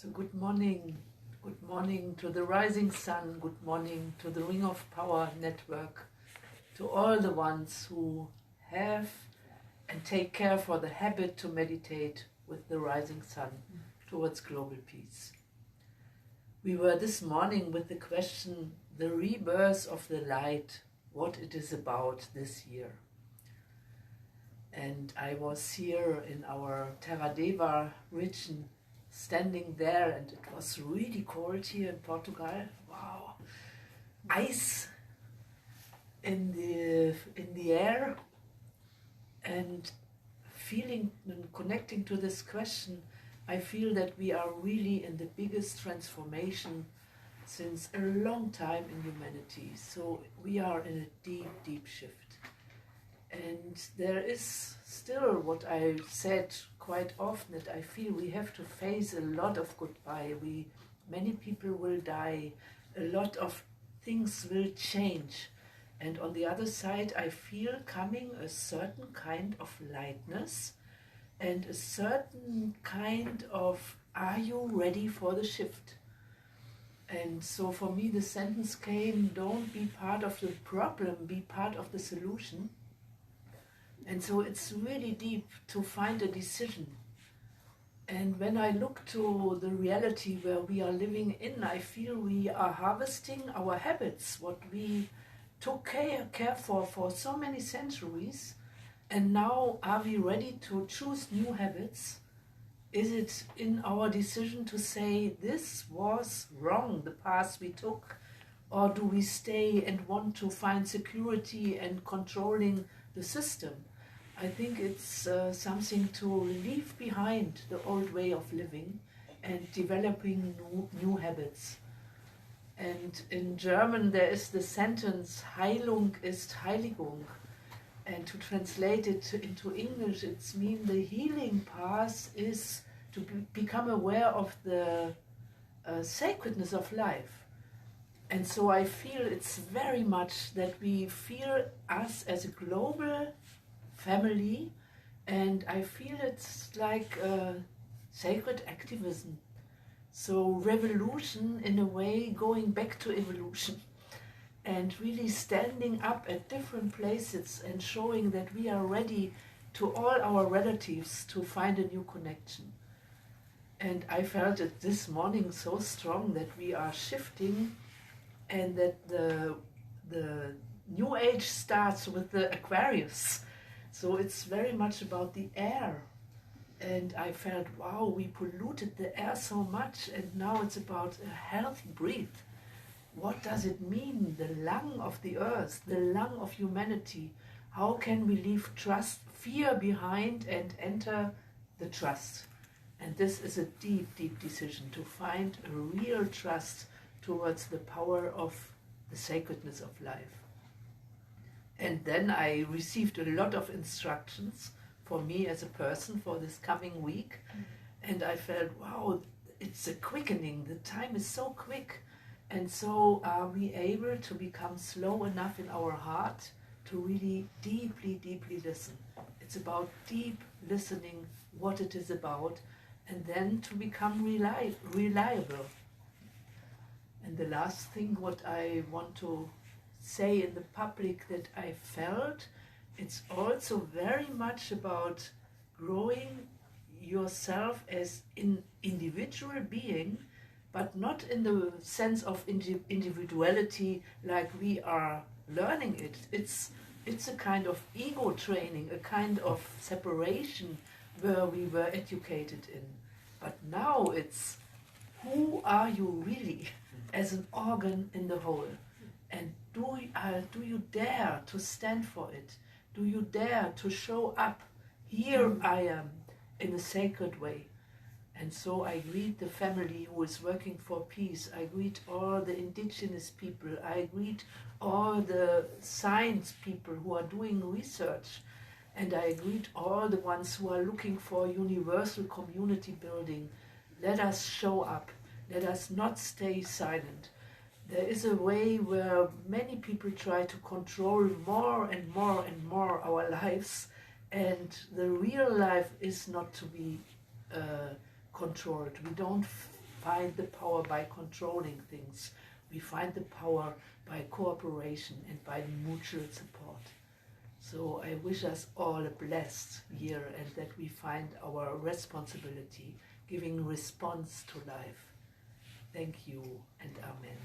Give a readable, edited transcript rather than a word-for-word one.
So good morning to the rising sun, good morning to the Ring of Power network, to all the ones who have and take care for the habit to meditate with the rising sun towards global peace. We were this morning with the question, the rebirth of the light, what it is about this year. And I was here in our Terradeva region, standing there, and it was really cold here in Portugal. Wow, ice in the air, and feeling and connecting to this question, I feel that we are really in the biggest transformation since a long time in humanity. So we are in a deep shift. And there is still what I said quite often, that I feel we have to face a lot of goodbye. Many people will die, a lot of things will change. And on the other side, I feel coming a certain kind of lightness and a certain kind of, are you ready for the shift? And so for me the sentence came, don't be part of the problem, be part of the solution. And so it's really deep to find a decision. And when I look to the reality where we are living in, I feel we are harvesting our habits, what we took care for so many centuries. And now are we ready to choose new habits? Is it in our decision to say this was wrong, the path we took? Or do we stay and want to find security and controlling the system? I think it's something to leave behind the old way of living and developing new habits. And in German there is the sentence, Heilung ist Heiligung. And to translate it into English, it means the healing path is to become aware of the sacredness of life. And so I feel it's very much that we feel us as a global family, and I feel it's like sacred activism. So revolution in a way, going back to evolution, and really standing up at different places and showing that we are ready to all our relatives to find a new connection. And I felt it this morning so strong that we are shifting, and that the new age starts with the Aquarius. So it's very much about the air. And I felt, wow, we polluted the air so much, and now it's about a healthy breath. What does it mean? The lung of the earth, the lung of humanity. How can we leave fear behind and enter the trust? And this is a deep decision to find a real trust towards the power of the sacredness of life. And then I received a lot of instructions for me as a person for this coming week. And I felt, wow, it's a quickening. The time is so quick. And so are we able to become slow enough in our heart to really deeply listen? It's about deep listening, what it is about, and then to become reliable. And the last thing what I want to say in the public that I felt, it's also very much about growing yourself as an individual being, but not in the sense of individuality like we are learning it. It's a kind of ego training, a kind of separation where we were educated in. But now it's, who are you really as an organ in the whole? And do you dare to stand for it? Do you dare to show up? Here I am in a sacred way. And so I greet the family who is working for peace. I greet all the indigenous people. I greet all the science people who are doing research. And I greet all the ones who are looking for universal community building. Let us show up. Let us not stay silent. There is a way where many people try to control more and more our lives, and the real life is not to be controlled. We don't find the power by controlling things. We find the power by cooperation and by mutual support. So I wish us all a blessed year and that we find our responsibility, giving response to life. Thank you and Amen.